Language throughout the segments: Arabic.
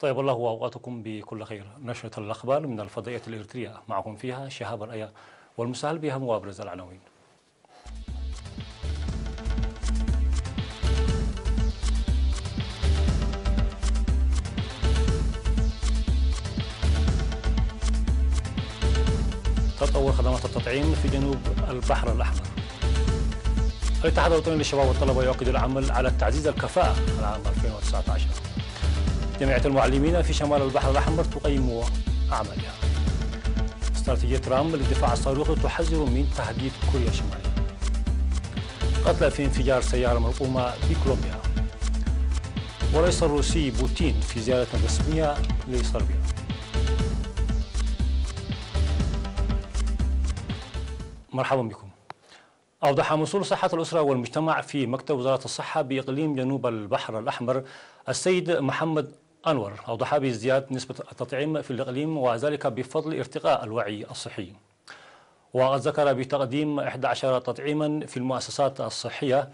طيب الله وأوقاتكم بكل خير. نشرة الأخبار من الفضائية الإريترية، معكم فيها شهاب الأيا، والمسهل بها وأبرز العناوين. تطور خدمات التطعيم في جنوب البحر الأحمر. الاتحاد الوطني للشباب والطلبة يؤكد العمل على تعزيز الكفاءة العام 2019. جمعية المعلمين في شمال البحر الأحمر تقيم أعمالها. استراتيجية ترامب للدفاع الصاروخي تحذر من تهديد كوريا الشمالية. قتلى في انفجار سيارة مرقومة بكولومبيا. والرئيس الروسي بوتين في زيارة رسمية لصربيا. مرحبا بكم. أوضح مسؤول صحة الأسرة والمجتمع في مكتب وزارة الصحة بإقليم جنوب البحر الأحمر السيد محمد أنور بزيادة نسبة التطعيم في الإقليم، وذلك بفضل ارتقاء الوعي الصحي. وقد ذكر بتقديم 11 تطعيما في المؤسسات الصحية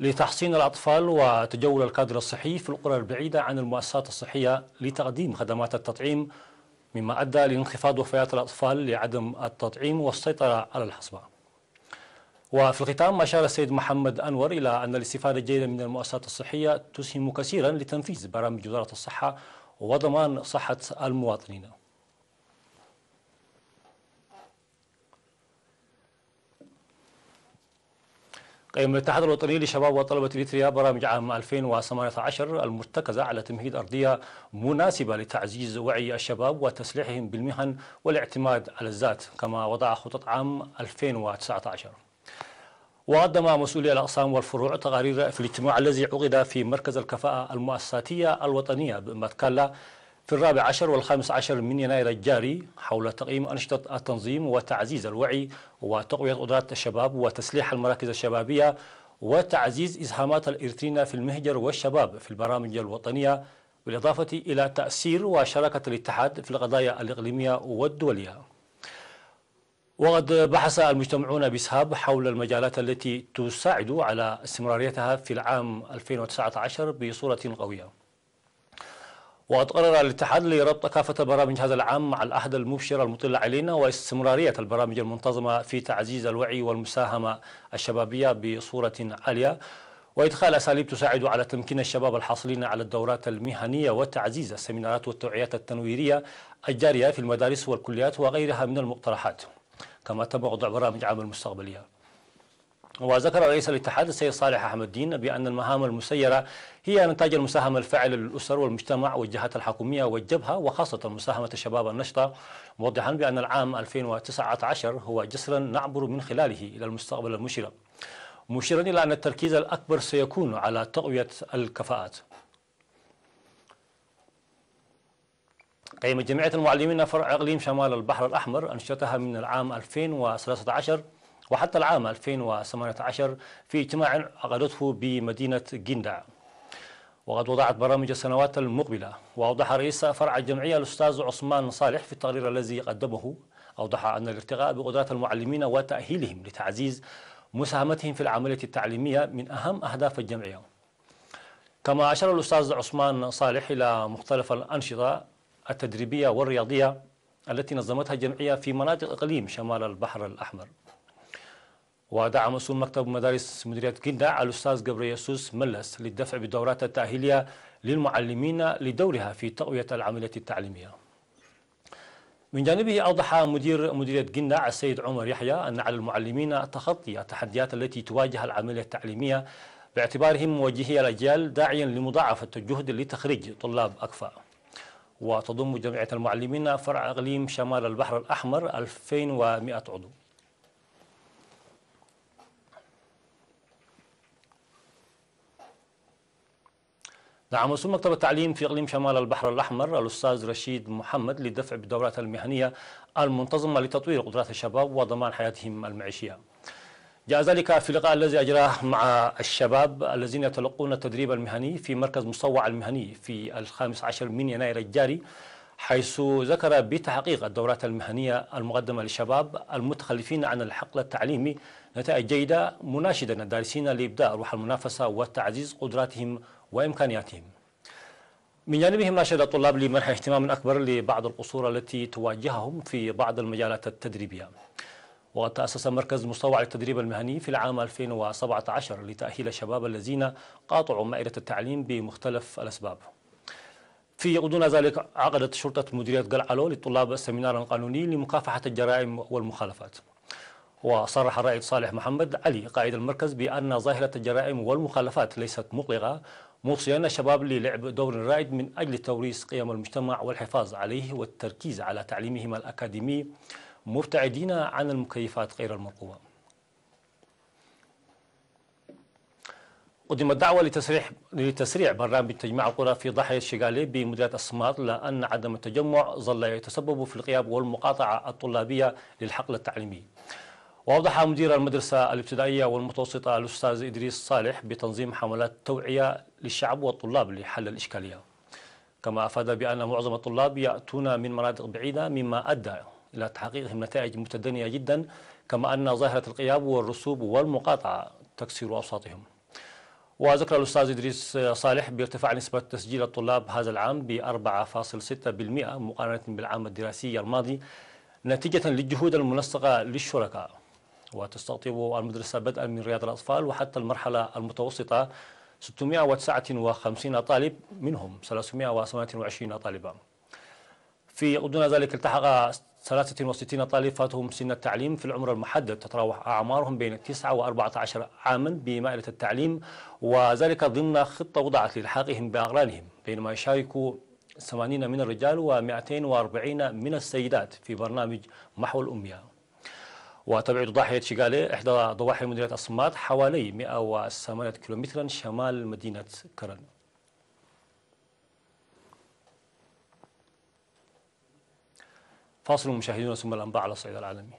لتحصين الأطفال وتجول الكادر الصحي في القرى البعيدة عن المؤسسات الصحية لتقديم خدمات التطعيم، مما أدى لانخفاض وفيات الأطفال لعدم التطعيم والسيطرة على الحصبة. وفي الختام أشار السيد محمد أنور إلى أن الاستفادة الجيدة من المؤسسات الصحية تسهم كثيرا لتنفيذ برامج وزارة الصحة وضمان صحة المواطنين. قيم الاتحاد الوطني للشباب وطلبة إريتريا برامج عام 2018 المرتكزة على تمهيد أرضية مناسبة لتعزيز وعي الشباب وتسليحهم بالمهن والاعتماد على الذات، كما وضع خطط عام 2019. وقدم مسؤولي الأقسام والفروع تقارير في الاجتماع الذي عقد في مركز الكفاءة المؤسساتية الوطنية بمتكالا في 14 و15 من يناير الجاري حول تقييم أنشطة التنظيم وتعزيز الوعي وتقوية قدرات الشباب وتسليح المراكز الشبابية وتعزيز إسهامات الإريتريين في المهجر والشباب في البرامج الوطنية، بالإضافة إلى تأثير وشراكة الاتحاد في القضايا الإقليمية والدولية. وقد بحث المجتمعون بإسهاب حول المجالات التي تساعد على استمراريتها في العام 2019 بصورة قوية. وقد قرر الاتحاد لربط كافة برامج هذا العام مع العهد المبشر المطل علينا واستمرارية البرامج المنتظمة في تعزيز الوعي والمساهمة الشبابية بصورة عالية، وإدخال أساليب تساعد على تمكين الشباب الحاصلين على الدورات المهنية وتعزيز السمينارات والتوعيات التنويرية الجارية في المدارس والكليات وغيرها من المقترحات، كما تم وضع برامج عمل مستقبلية. وذكر رئيس الاتحاد السيد صالح أحمد الدين بأن المهام المسيرة هي نتاج المساهمة الفاعلة للأسر والمجتمع والجهات الحكومية والجبهة، وخاصة مساهمة الشباب النشطة، موضحا بأن العام 2019 هو جسر نعبر من خلاله إلى المستقبل المشرق، مشيرا إلى أن التركيز الأكبر سيكون على تقوية الكفاءات. قيمت جمعية المعلمين فرع إقليم شمال البحر الأحمر أنشطتها من العام 2013 وحتى العام 2018 في اجتماع عقدته بمدينة جندع، وقد وضعت برامج السنوات المقبلة. وأوضح رئيس فرع الجمعية الأستاذ عثمان صالح في التقرير الذي قدمه، أوضح أن الارتقاء بقدرات المعلمين وتأهيلهم لتعزيز مساهمتهم في العملية التعليمية من أهم أهداف الجمعية. كما أشار الأستاذ عثمان صالح إلى مختلف الأنشطة التدريبية والرياضية التي نظمتها الجمعية في مناطق إقليم شمال البحر الأحمر. ودعا مسؤول مكتب مدارس مديرية جندع الأستاذ جبريسوس ملس للدفع بالدورات التأهيلية للمعلمين لدورها في تقوية العملية التعليمية. من جانبه أوضح مدير مديرية جندع السيد عمر يحيى أن على المعلمين تخطي التحديات التي تواجه العملية التعليمية باعتبارهم موجهي الأجيال، داعيا لمضاعفة الجهد لتخريج طلاب أكفأ. وتضم جمعية المعلمين فرع إقليم شمال البحر الأحمر 2100 عضو. دعا مسؤول مكتب التعليم في إقليم شمال البحر الأحمر الأستاذ رشيد محمد للدفع بالدورات المهنية المنتظمة لتطوير قدرات الشباب وضمان حياتهم المعيشية. جاء ذلك في اللقاء الذي أجراه مع الشباب الذين يتلقون التدريب المهني في مركز مصوع المهني في 15 من يناير الجاري، حيث ذكر بتحقيق الدورات المهنية المقدمة للشباب المتخلفين عن الحقل التعليمي نتائج جيدة، مناشدا الدارسين لإبداء روح المنافسة وتعزيز قدراتهم وإمكانياتهم. من جانبهم ناشد الطلاب لمنح اهتمام أكبر لبعض القصور التي تواجههم في بعض المجالات التدريبية. وقد تأسس مركز مستوى للتدريب المهني في العام 2017 لتأهيل الشباب الذين قاطعوا مائدة التعليم بمختلف الأسباب. في غضون ذلك عقدت شرطة مديرية قلعلو للطلاب سيمينارا قانوني لمكافحة الجرائم والمخالفات. وصرح الرائد صالح محمد علي قائد المركز بأن ظاهرة الجرائم والمخالفات ليست مقلقة، موصيا الشباب للعب دور رائد من أجل توريث قيم المجتمع والحفاظ عليه والتركيز على تعليمهم الأكاديمي مبتعدين عن المكيفات غير المرغوبة. قدمت دعوة لتسريع برنامج تجميع القرى في ضاحية الشقالي بمديرية الصمات، لأن عدم التجمع ظل يتسبب في الغياب والمقاطعة الطلابية للحقل التعليمي. وأوضح مدير المدرسة الابتدائية والمتوسطة الأستاذ إدريس صالح بتنظيم حملات توعية للشعب والطلاب لحل الإشكالية. كما أفاد بأن معظم الطلاب يأتون من مناطق بعيدة، مما أدى إلى تحقيقهم نتائج متدنية جدا، كما أن ظاهرة الغياب والرسوب والمقاطعة تكسر أوساطهم. وذكر الأستاذ إدريس صالح بارتفاع نسبة تسجيل الطلاب هذا العام ب 4.6% مقارنة بالعام الدراسي الماضي، نتيجة للجهود المنسقة للشركاء. وتستقطب المدرسة بدءا من رياض الأطفال وحتى المرحلة المتوسطة 659 طالب، منهم 328 طالبا. في غضون ذلك التحق 63 طالب فاتهم سن التعليم في العمر المحدد، تتراوح أعمارهم بين 9 و 14 عاما بمائدة التعليم، وذلك ضمن خطة وضعت لإلحاقهم بأغلالهم، بينما يشارك 80 من الرجال و240 من السيدات في برنامج محو الأمية. وتبعد ضاحية شقالي إحدى ضواحي مديرية الصمات حوالي 108 كيلومترا شمال مدينة كرن. فاصل مشاهدينا ثم الأنباء على الصعيد العالمي.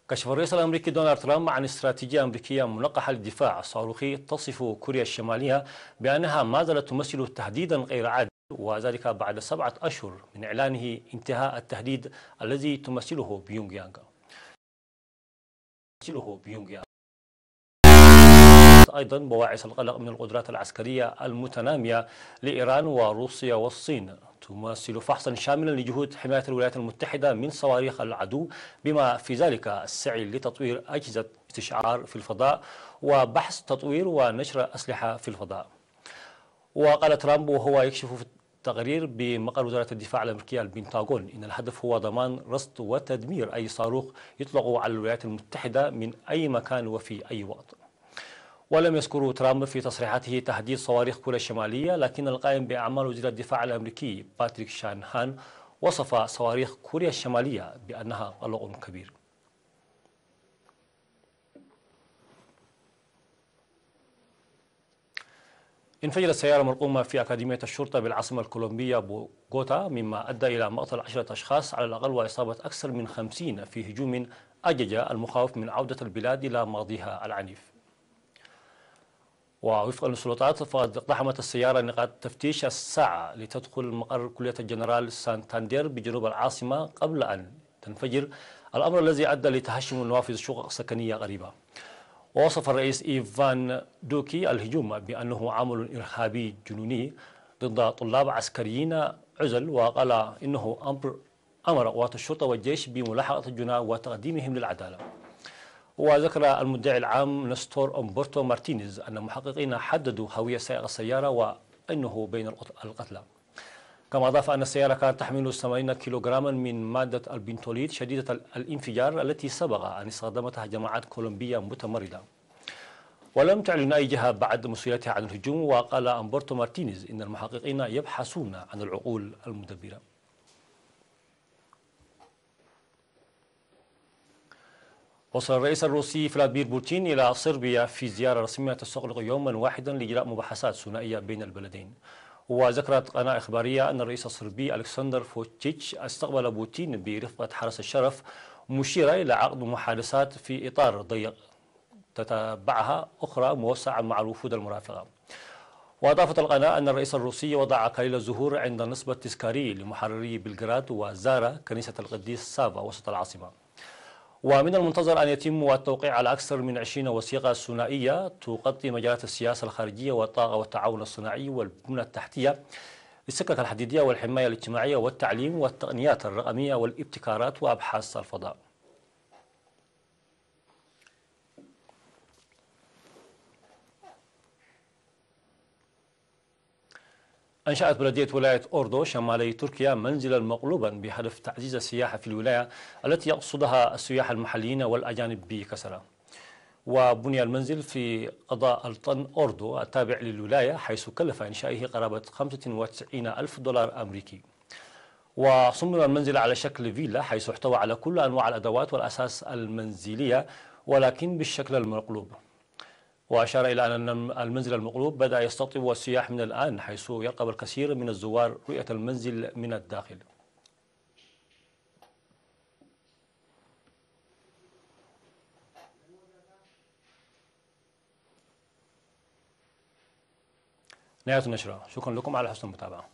كشف الرئيس الأمريكي دونالد ترامب عن استراتيجية أمريكية منقحة للدفاع الصاروخي تصف كوريا الشمالية بأنها ما زالت تمثل تهديدا غير عادل، وذلك بعد 7 أشهر من إعلانه انتهاء التهديد الذي تمثله بيونغ يانغ. أيضا بواعث القلق من القدرات العسكرية المتنامية لإيران وروسيا والصين، تمثل فحصا شاملا لجهود حماية الولايات المتحدة من صواريخ العدو، بما في ذلك السعي لتطوير أجهزة استشعار في الفضاء وبحث تطوير ونشر أسلحة في الفضاء. وقال ترامب وهو يكشف في التقرير بمقر وزارة الدفاع الأمريكية البنتاغون إن الهدف هو ضمان رصد وتدمير أي صاروخ يطلق على الولايات المتحدة من أي مكان وفي أي وقت. ولم يذكر ترامب في تصريحاته تهديد صواريخ كوريا الشمالية، لكن القائم بأعمال وزير الدفاع الأمريكي باتريك شانهان وصف صواريخ كوريا الشمالية بأنها قلق كبير. انفجرت سيارة مرقومة في أكاديمية الشرطة بالعاصمة الكولومبية بوغوتا، مما أدى إلى مقتل 10 أشخاص على الأقل وإصابة أكثر من 50 في هجوم أجج المخاوف من عودة البلاد إلى ماضيها العنيف. ووفقا للسلطات فقد اقتحمت السيارة نقاط تفتيش الساعة لتدخل مقر كلية الجنرال سانتاندير بجنوب العاصمة قبل أن تنفجر، الأمر الذي أدى لتهشم نوافذ شقق سكنية قريبة. ووصف الرئيس إيفان دوكي الهجوم بأنه عمل إرهابي جنوني ضد طلاب عسكريين عزل، وقال إنه أمر قوات الشرطة والجيش بملاحقة الجناة وتقديمهم للعدالة. وذكر المدعي العام نستور أمبرتو مارتينيز أن المحققين حددوا هوية سائق السيارة وأنه بين القتلى. كما أضاف أن السيارة كانت تحمل 80 كيلوغراما من مادة البنتوليت شديدة الانفجار التي سبق أن استخدمتها جماعات كولومبية متمردة. ولم تعلن أي جهة بعد مسؤوليتها عن الهجوم. وقال أمبرتو مارتينيز إن المحققين يبحثون عن العقول المدبرة. وصل الرئيس الروسي فلاديمير بوتين إلى صربيا في زيارة رسمية تستغرق يوما واحدا لإجراء مباحثات ثنائية بين البلدين. وذكرت قناة إخبارية أن الرئيس الصربي ألكسندر فوتشيتش استقبل بوتين برفقة حرس الشرف، مشيرا إلى عقد محادثات في إطار ضيق تتبعها أخرى موسعة مع الوفود المرافقة. وأضافت القناة أن الرئيس الروسي وضع كليل الزهور عند النصب التذكاري لمحرري بلغراد وزار كنيسة القديس سافا وسط العاصمة. ومن المنتظر أن يتم التوقيع على أكثر من 20 وثيقة ثنائية تغطي مجالات السياسة الخارجية والطاقة والتعاون الصناعي والبنى التحتية السكك الحديدية والحماية الاجتماعية والتعليم والتقنيات الرقمية والابتكارات وأبحاث الفضاء. أنشأت بلدية ولاية أوردو شمالي تركيا منزلا مقلوبا بهدف تعزيز السياحة في الولاية التي يقصدها السياح المحليين والأجانب بكثرة. وبني المنزل في قضاء الطن أوردو التابع للولاية، حيث كلف إنشائه قرابة 95,000 دولار أمريكي. وصمم المنزل على شكل فيلا، حيث احتوى على كل أنواع الأدوات والأساس المنزلية ولكن بالشكل المقلوب. وأشار إلى أن المنزل المقلوب بدأ يستقطب السياح من الآن، حيث يرغب الكثير من الزوار رؤية المنزل من الداخل. نهاية النشرة، شكرا لكم على حسن المتابعة.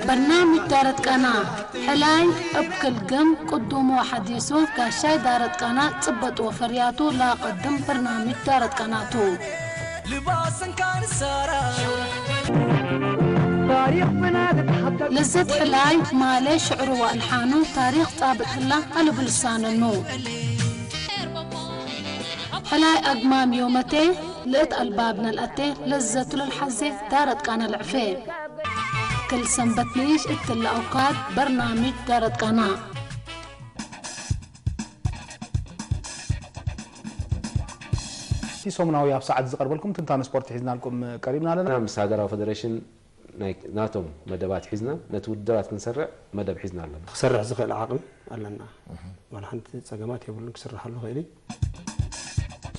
برنامج دارت قناة حلاي أبكل جم قدومو حديثو كاشاي دارت قناة تبت وفرياتو لا قدم برنامج دارت قناتو لزت حلاي مالي شعر والحانو تاريخ طابق الله على بلسان النو حلاي أقمام يومتي لقت البابنا الأتي لزت للحزي دارت قناة العفيف كل سنبت ليش اتل أوقات برنامج دارت قناة. في سومناوي في ساعة ذكر لكم تنتان سبورت حزنا لكم قريبنا لنا. مساعدة فدريشن ناتهم مدبات حزنا نتودرات كنسرع مدب حزنا لنا. سرع زخي العقل لنا. ولا حنت سجمات يقول لك سرح له غيري.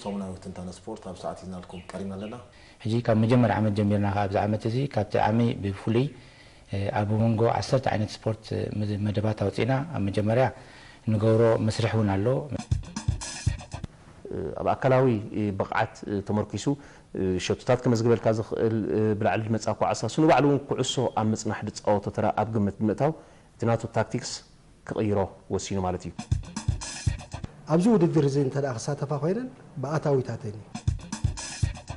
سومناوي تنتان سبورت في ساعة حزنا لكم قريبنا لنا. هجي كم مجمر عمل جميلنا خابز عمل تزي كابت عمي بفولي. أبو منجو عصرت عن سبورت مدبات وتينا مجمرة نجورو مسرحون على أبقى كلاوي بقعت تمركزو شتات كم زقبل كازخ بالعلم متساقو عصا سنو بعلون كعصو أم مصنع حدث أو ترى أبقى متمتاو تناتو تاكتكس كغيره وسينو مالتي أبزو ودير زين ترى أخساته فاخيرن بقتاوي تاتني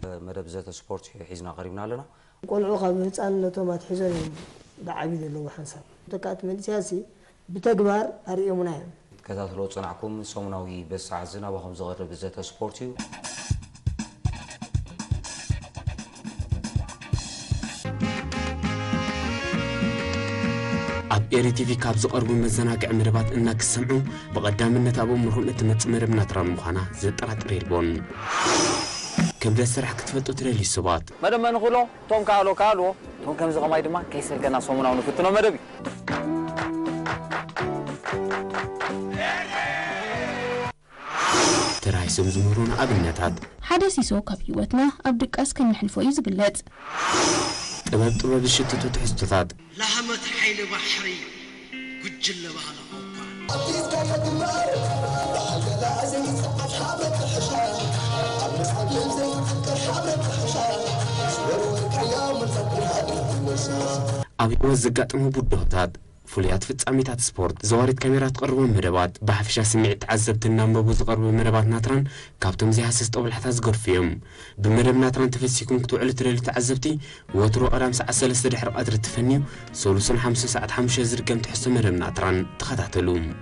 مدب زات سبورت حزنا قريبنا لنا قولوا خبز أن تومات حزن دعابيد اللي وحنسب تكات من سياسي بتكبر أريمنا كذا لو صنعكم سومناوي بس عزنا وهم صغار بزات سبورتيو أب إيري تي في كابز قرب مزناقع مربات إنك سمعوا بقدام النتابو مرهون تمتصمر بناتران مخانا زطرات ريلبون كم دسرح كتفتو تريلي السبات مدام ما نقولو توم كالو توم كم زغماي دما كيسل كنا صومنا ونفتنو مدبي تراي سمزمرون أبنتات حدا سيسو كاب هيوتنا أبدك أسكن نحلفو يزقلت طبب الشتتو تحستوثات لهمت حيل بحري قجل بهذا أبي وزقات مبودوتات فوليات فتصاميتات سبورت زواريت كاميرات قربوا مدبات بحفشا سمعت عزبت النامبو زقربوا مدبات ناتران كابتم زي حسست أول حتاز قرفيهم بمدب ناتران تفسيكم كتوعل تريلي تعزبتي وترو أرام ساعة سلسة دحر قادر تفنيو سولوسن 5 ساعة 5 زرقم تحسو مدب ناتران تخطاتلوم